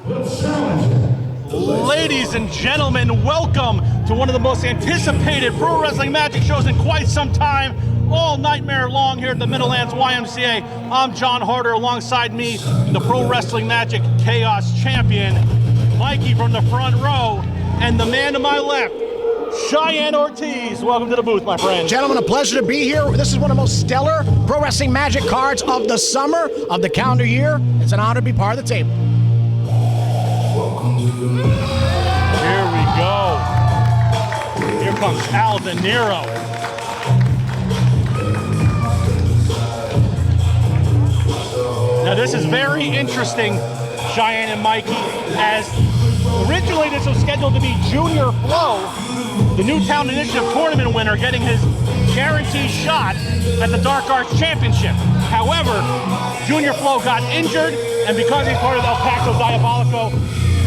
the challenger. Ladies and gentlemen, welcome to one of the most anticipated pro wrestling magic shows in quite some time. All nightmare long here at the Middlelands YMCA. I'm John Harder, alongside me, the Pro Wrestling Magic Chaos Champion, Mikey from the front row, and the man to my left, Cheyenne Ortiz. Welcome to the booth, my friend. Gentlemen, a pleasure to be here. This is one of the most stellar Pro Wrestling Magic cards of the summer, of the calendar year. It's an honor to be part of the table. Here we go. Here comes DeNiro. Now this is very interesting, Cheyenne and Mikey, as originally this was scheduled to be Junior Flo, the Newtown Initiative tournament winner, getting his guaranteed shot at the Dark Arts Championship. However, Junior Flo got injured, and because he's part of El Pacto Diabolico,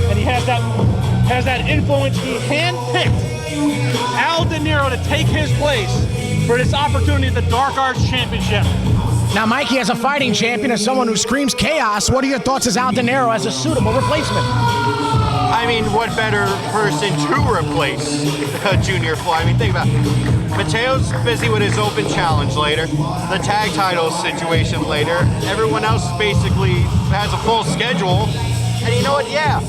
and he has that influence, he handpicked DeNiro to take his place for this opportunity at the Dark Arts Championship. Now, Mikey, as a fighting champion, as someone who screams chaos, what are your thoughts as DeNiro as a suitable replacement? I mean, what better person to replace Junior Flo? I mean, think about it. Mateo's busy with his open challenge later, the tag title situation later. Everyone else basically has a full schedule. And you know what? Yeah,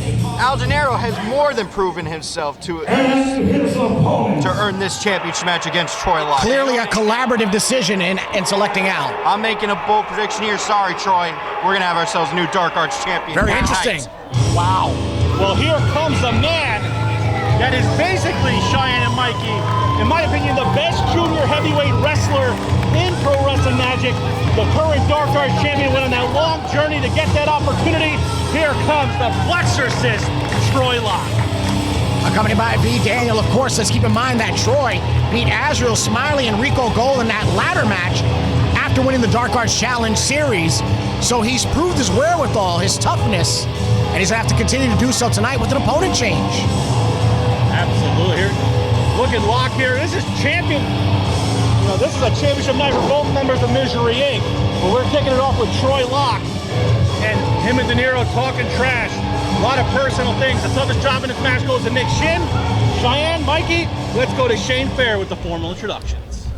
DeNiro has more than proven himself to earn this championship match against Troy Locke. Clearly a collaborative decision in selecting Al. I'm making a bold prediction here. Sorry, Troy. We're going to have ourselves a new Dark Arts champion. Very interesting. Wow. Well, here comes a man that is basically, Cheyenne and Mikey, in my opinion, the best junior heavyweight wrestler in Pro Wrestling Magic. The current Dark Arts champion went on that long journey to get that opportunity. Here comes the Flexorcist, Troy Locke. Accompanied by B. Daniel, of course. Let's keep in mind that Troy beat Azrael Smiley and Rico Gold in that ladder match after winning the Dark Arts Challenge Series. So he's proved his wherewithal, his toughness, and he's going to have to continue to do so tonight with an opponent change. Absolutely. Here, look at Locke here. This is champion. You know, this is a championship night for both members of Misery Inc. But we're kicking it off with Troy Locke and him and DeNiro talking trash. A lot of personal things. The toughest job in this match goes to Nick Shin. Cheyenne, Mikey, let's go to Shane Fair with the formal introductions.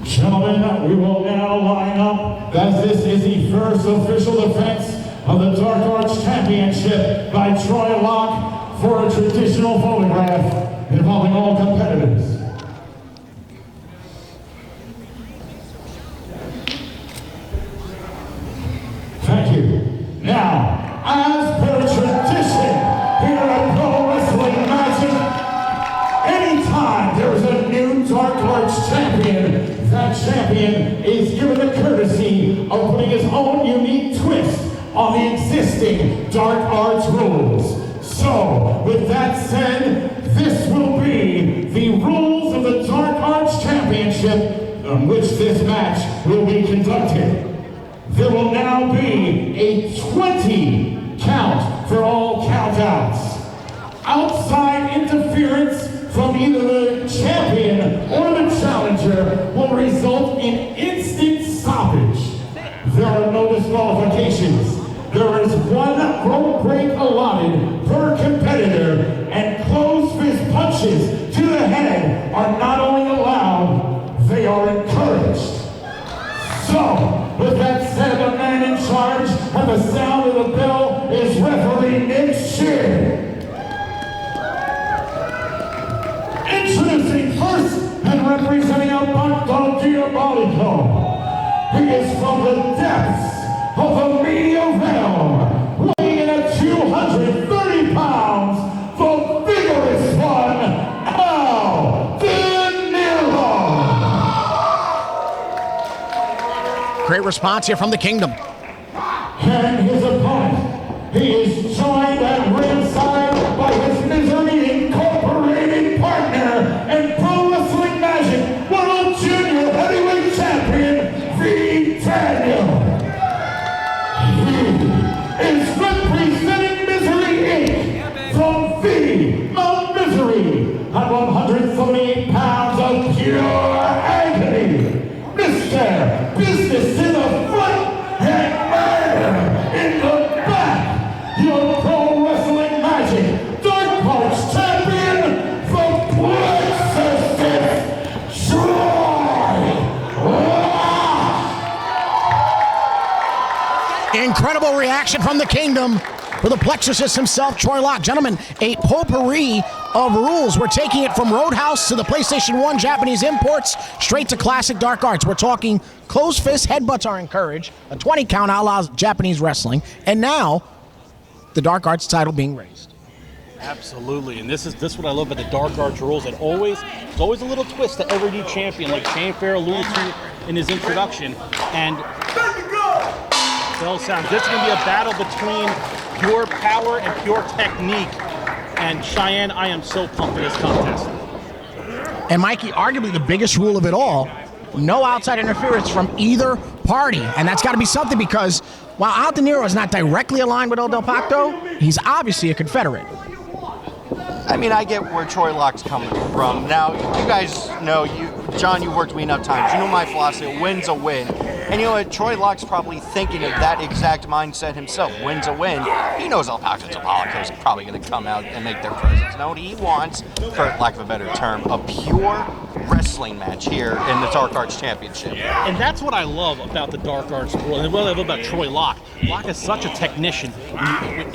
Gentlemen, we will now line up as this is the first official defense of the Dark Arts Championship by Troy Locke for a traditional photograph involving all competitors. Thank you. Now, as per tradition here at Pro Wrestling Magic, anytime there is a new Dark Arts champion, that champion is given the courtesy of putting his own unique twist on the existing Dark Arts rules. So, with that said, this will be the rules of the Dark Arts Championship on which this match will be conducted. There will now be a 20 count for all countouts. Outside interference from either the champion or the challenger will result in instant stoppage. There are no disqualifications. There is one rope break allotted per competitor, and closed fist punches to the head are not only allowed, they are encouraged. So, with that said, the man in charge at the sound of the bell is referee Nick Shin. Introducing first and representing El Pacto Diabolico. He is from the depths of the media realm, weighing in at 230 pounds, the vigorous one, DeNiro. Great response here from the Kingdom. And his opponent, he is joined at ringside by his Misery Incorporated partner and Pro Wrestling Magic World Junior Heavyweight Champion, V. Daniel. He is representing Misery Inc. from V. Mount Misery at 178 pounds of pure agony. Mr. Business in the front and murder in the back. Your Pro Wrestling incredible reaction from the kingdom for the Plexus himself, Troy Locke. Gentlemen, a potpourri of rules. We're taking it from Roadhouse to the PlayStation 1 Japanese imports, straight to classic dark arts. We're talking closed fist, headbutts are encouraged, a 20 count outlaws Japanese wrestling, and now the dark arts title being raised. Absolutely, and this is what I love about the dark arts rules. There's always a little twist to every new champion, like Shane Fair alluded to in his introduction. And bell sounds. This is going to be a battle between pure power and pure technique. And Cheyenne, I am so pumped for this contest. And Mikey, arguably the biggest rule of it all, no outside interference from either party. And that's got to be something, because while Al DeNiro is not directly aligned with El Del Pacto, he's obviously a Confederate. I mean, I get where Troy Locke's coming from. Now, you guys know, John, you've worked with me enough times. You know my philosophy, a win's a win. And you know what? Troy Locke's probably thinking of that exact mindset himself. Win's a win. He knows El Pacto Topalico is probably going to come out and make their presence known. He wants, for lack of a better term, a pure wrestling match here in the Dark Arts Championship. And that's what I love about the Dark Arts rule, and what I love about Troy Locke. Locke is such a technician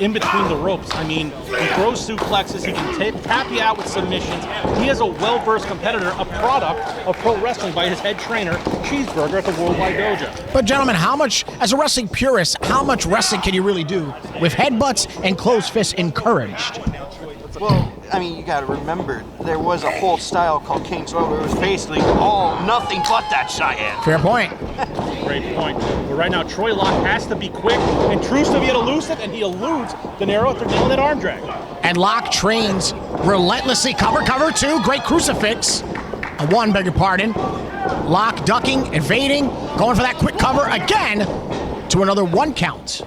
in between the ropes. I mean, he throws suplexes, he can tap you out with submissions. He is a well-versed competitor, a product of pro wrestling by his head trainer, Cheeseburger, at the Worldwide Dojo. But gentlemen, how much, as a wrestling purist, how much wrestling can you really do with headbutts and closed fists encouraged? Well, I mean, you gotta remember, there was a whole style called King's Road where it was basically all nothing but that, Cheyenne. Fair point. Great point. But right now, Troy Locke has to be quick and Truce to be elusive, and he eludes DeNiro after nailing that arm drag. And Locke trains relentlessly. Cover, two. Great crucifix. A one, beg your pardon. Locke ducking, evading, going for that quick cover again to another one count.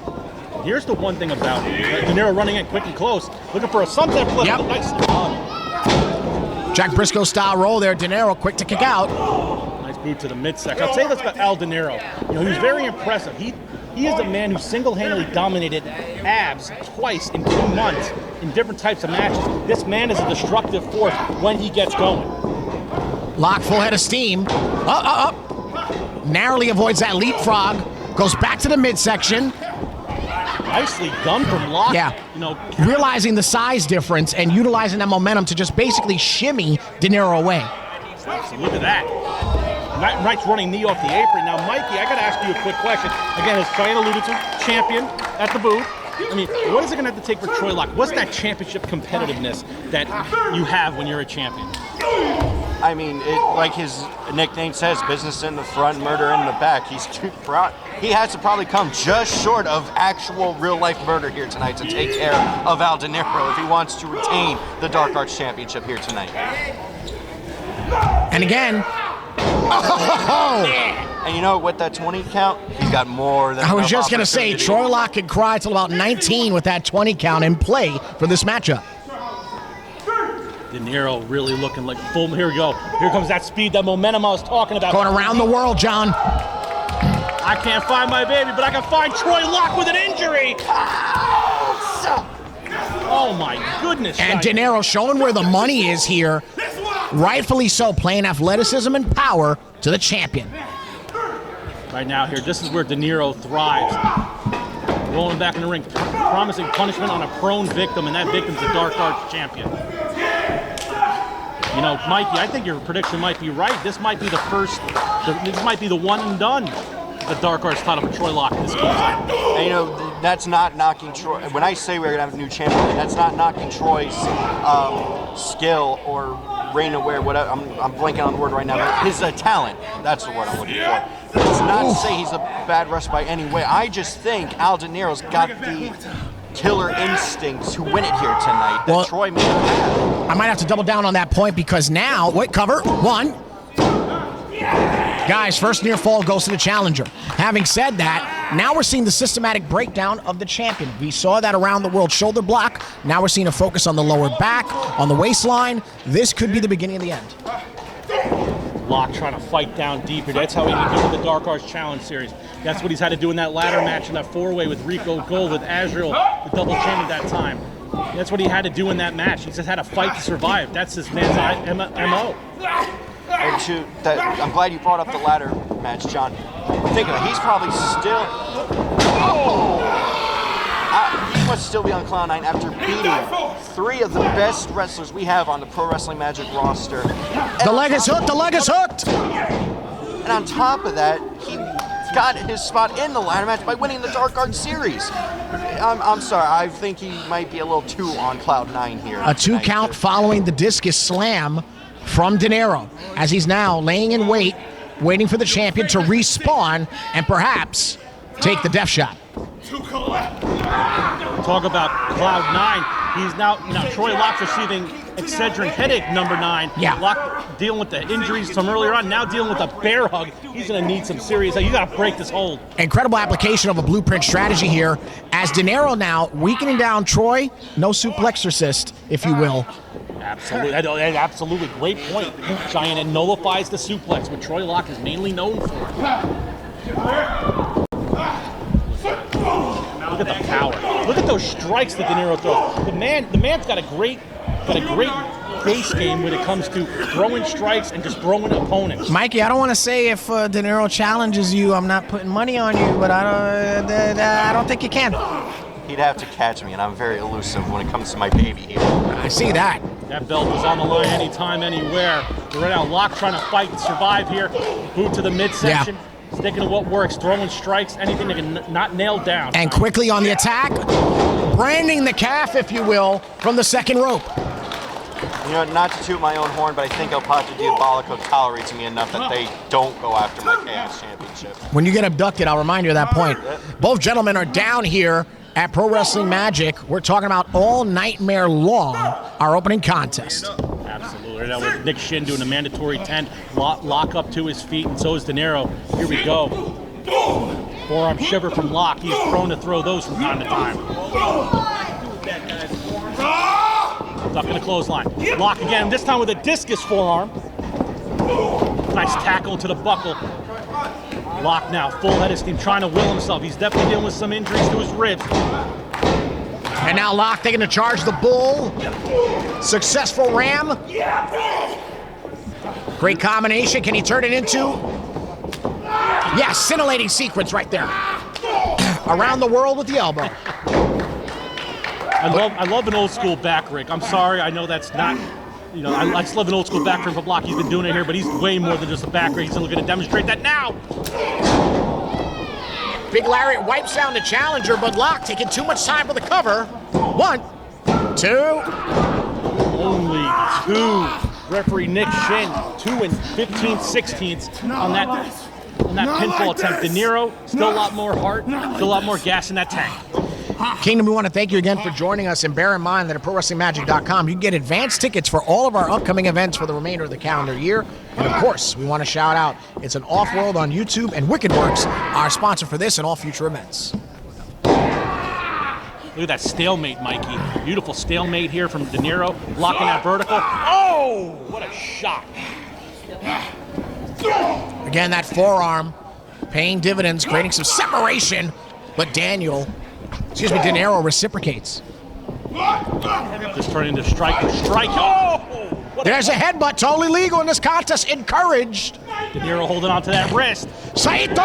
Here's the one thing about DeNiro running in quick and close, looking for a sunset flip. Yep. Nicely done. Jack Briscoe style roll there. DeNiro quick to kick out. Nice boot to the midsection. I'll say this about Al DeNiro. You know, he was very impressive. He is the man who single-handedly dominated abs twice in 2 months in different types of matches. This man is a destructive force when he gets going. Locke full head of steam. Narrowly avoids that leapfrog. Goes back to the midsection. Nicely done from Locke. Yeah. You know, realizing the size difference and utilizing that momentum to just basically shimmy DeNiro away. so look at that. Knight's running knee off the apron. Now, Mikey, I got to ask you a quick question. Again, as Cheyenne alluded to, champion at the booth. I mean, what is it going to have to take for Troy Locke? What's that championship competitiveness that you have when you're a champion? I mean, like his nickname says, business in the front, murder in the back. He has to probably come just short of actual real-life murder here tonight to take care of Al DeNiro if he wants to retain the Dark Arts Championship here tonight. And again, and you know, with that 20 count, he's got more than I was enough just going to say, opportunity. Troy Locke could cry till about 19 with that 20 count in play for this matchup. DeNiro really looking like full. Here we go. Here comes that speed, that momentum I was talking about. Going around the world, John. I can't find my baby, but I can find Troy Locke with an injury. Oh my goodness. And DeNiro showing where the money is here. Rightfully so, playing athleticism and power to the champion. Right now here, this is where DeNiro thrives. Rolling back in the ring, promising punishment on a prone victim, and that victim's the Dark Arts champion. You know, Mikey, I think your prediction might be right. This might be the first, this might be the one and done, the Dark Arts title for Troy Locke this season. And, you know, that's not knocking Troy. When I say we're going to have a new champion, that's not knocking Troy's skill or reign aware, whatever. I'm blanking on the word right now, but his talent. That's the word I'm looking for. It's not to say he's a bad wrestler by any way. I just think Al DeNiro's got the killer instincts to win it here tonight that Troy may not have. I might have to double down on that point because now, wait, cover, one. Guys, first near fall goes to the challenger. Having said that, now we're seeing the systematic breakdown of the champion. We saw that around the world shoulder block. Now we're seeing a focus on the lower back, on the waistline. This could be the beginning of the end. Locke trying to fight down deeper. That's how he can do with the Dark Arts Challenge Series. That's what he's had to do in that ladder match in that four-way with Rico Gold, with Azrael, the double champ at that time. That's what he had to do in that match. He just had to fight to survive. That's his man's MO. And I'm glad you brought up the ladder match, John. Think of it, he's probably still... Oh! must still be on cloud nine after beating 3 of the best wrestlers we have on the Pro Wrestling Magic roster. The leg is hooked, the leg is hooked! And on top of that, he got his spot in the ladder match by winning the Dark Arts Series. I'm sorry, I think he might be a little too on cloud nine here. A 2 count following the discus slam from DeNiro, as he's now laying in wait, waiting for the champion to respawn and perhaps take the death shot. Talk about cloud nine. He's now Troy Locke's receiving Excedrin headache number 9. Yeah. Locke dealing with the injuries from earlier on, now dealing with a bear hug. He's going to need some serious. You got to break this hold. Incredible application of a blueprint strategy here, as DeNiro now weakening down Troy. No suplexorcist, if you will. Absolutely, absolutely great point, Cheyenne. It nullifies the suplex, what Troy Locke is mainly known for. Look at the power. Look at those strikes that DeNiro throws. The man's got a great base game when it comes to throwing strikes and just throwing opponents. Mikey, I don't want to say if DeNiro challenges you, I'm not putting money on you, but I don't think you can. He'd have to catch me, and I'm very elusive when it comes to my baby here. I see that. That belt is on the line anytime, anywhere. But right now, Locke trying to fight and survive here. Boot to the midsection. Yeah. Sticking to what works, throwing strikes, anything that can not nail down. And quickly on the attack, branding the calf, if you will, from the second rope. You know, not to toot my own horn, but I think El Pato Diabolico tolerates me enough that they don't go after my Chaos Championship. When you get abducted, I'll remind you of that point. Both gentlemen are down here at Pro Wrestling Magic. We're talking about all nightmare long, our opening contest. Absolutely. That was Nick Shin doing a mandatory 10. Locke up to his feet, and so is DeNiro. Here we go. Forearm shiver from Locke. He's prone to throw those from time to time. Stuck in the clothesline. Locke again, this time with a discus forearm. Nice tackle to the buckle. Locke now, full head of steam, trying to will himself. He's definitely dealing with some injuries to his ribs. And now Locke taking to charge the bull. Successful ram. Great combination. Can he turn it into? Yeah, scintillating sequence right there. Around the world with the elbow. I love an old school back rake. I'm sorry, I know that's not, I just love an old school back rake for Locke. He's been doing it here, but he's way more than just a back rake. He's looking to demonstrate that now. Big Lariat wipes down the challenger, but Locke taking too much time for the cover. 1, 2. Only 2. Referee Nick Shin, 2 and 15/16 on that pinfall attempt. DeNiro, still a lot more heart, still a lot more gas in that tank. Kingdom, we want to thank you again for joining us, and bear in mind that at ProWrestlingMagic.com you can get advance tickets for all of our upcoming events for the remainder of the calendar year. And of course, we want to shout out It's an Off-World on YouTube and Wicked Works, our sponsor for this and all future events. Look at that stalemate, Mikey. Beautiful stalemate here from DeNiro, blocking that vertical. Oh, what a shot. Again, that forearm paying dividends, creating some separation, but DeNiro reciprocates. Just turning into strike. Oh! There's a headbutt, totally legal in this contest, encouraged. DeNiro holding on to that wrist. Saito!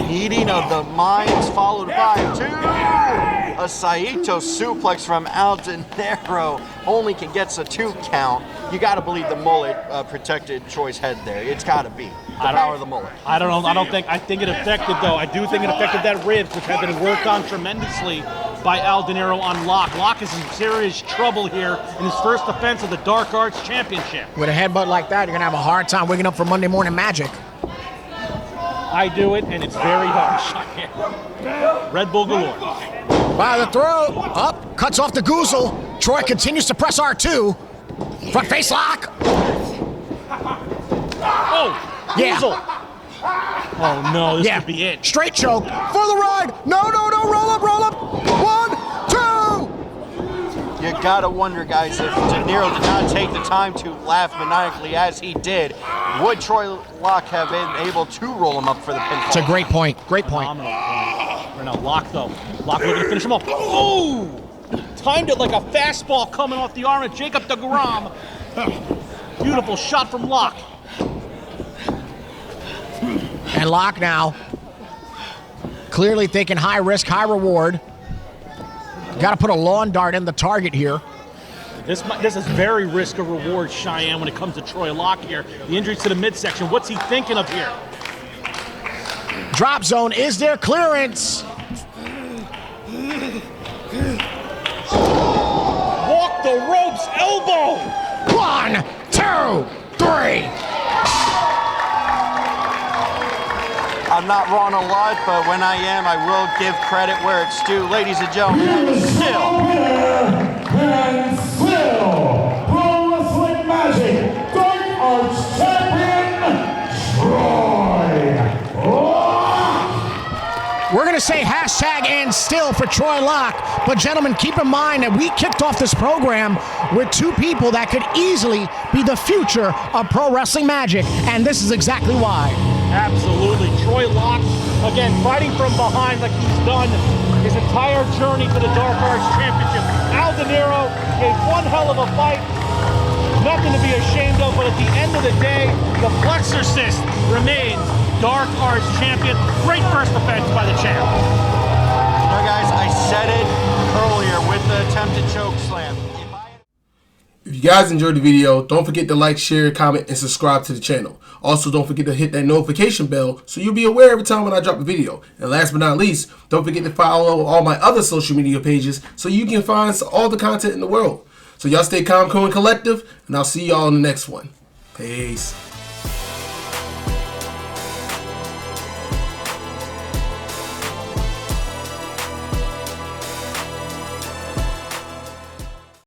Meeting of the minds followed by 2. A Saito suplex from Al DeNiro only can get a 2 count. You got to believe the mullet protected Troy's head there. It's got to be the power of the mullet. I don't know. I think it affected, though. I do think it affected that ribs, which had been worked on tremendously by Al DeNiro on Locke. Locke is in serious trouble here in his first defense of the Dark Arts Championship. With a headbutt like that, you're going to have a hard time waking up for Monday Morning Magic. I do it, and it's very harsh. Red Bull galore. By the throw, up, cuts off the goozle. Troy continues to press R2. Front face lock. Oh, yeah. goozle. Oh no, this could be it. Straight choke for the ride. No, roll up. 1, 2. You gotta wonder, guys, if DeNiro did not take the time to laugh maniacally as he did, would Troy Locke have been able to roll him up for the pinfall? It's a great point. Phenomenal point. Right now, Locke though. Locke looking to finish him off. Oh! Timed it like a fastball coming off the arm of Jacob deGrom. Beautiful shot from Locke. And Locke now clearly thinking high risk, high reward. Got to put a lawn dart in the target here. This is very risk or reward, Cheyenne, when it comes to Troy Locke here. The injury to the midsection. What's he thinking of here? Drop zone. Is there clearance? Walk the ropes, elbow. 1, 2, 3. I'm not wrong a lot, but when I am, I will give credit where it's due. Ladies and gentlemen, still. And still, Pro Wrestling Magic, Dark Arts Champion, Troy Locke. We're going to say hashtag and still for Troy Locke. But gentlemen, keep in mind that we kicked off this program with two people that could easily be the future of Pro Wrestling Magic. And this is exactly why. Absolutely. Troy Locke, again, fighting from behind like he's done his entire journey to the Dark Arts Championship. DeNiro gave one hell of a fight. Nothing to be ashamed of, but at the end of the day, the Flexor Cyst remains Dark Arts Champion. Great first defense by the champ. Now guys, I said it earlier with the attempted choke slam. If you guys enjoyed the video, don't forget to like, share, comment, and subscribe to the channel. Also, don't forget to hit that notification bell so you'll be aware every time when I drop a video. And last but not least, don't forget to follow all my other social media pages so you can find all the content in the world. So y'all stay calm, cool, and collective, and I'll see y'all in the next one. Peace.